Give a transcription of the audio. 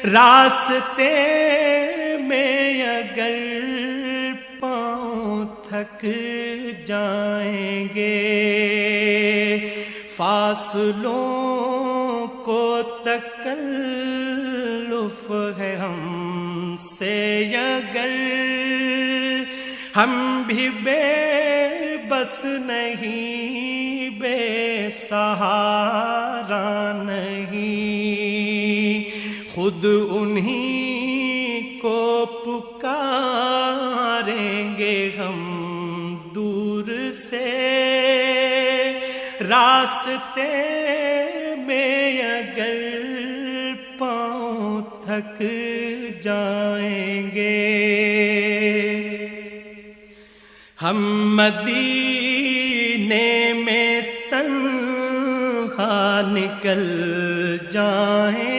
راستے میں اگر پاؤں تھک جائیں گے، فاصلوں کو تکلف ہے ہم سے اگر، ہم بھی بے بس نہیں، بے سہارا نہیں، خود انہی کو پکاریں گے ہم دور سے، راستے میں اگر پاؤں تھک جائیں گے۔ ہم مدینے میں تنہا نکل جائیں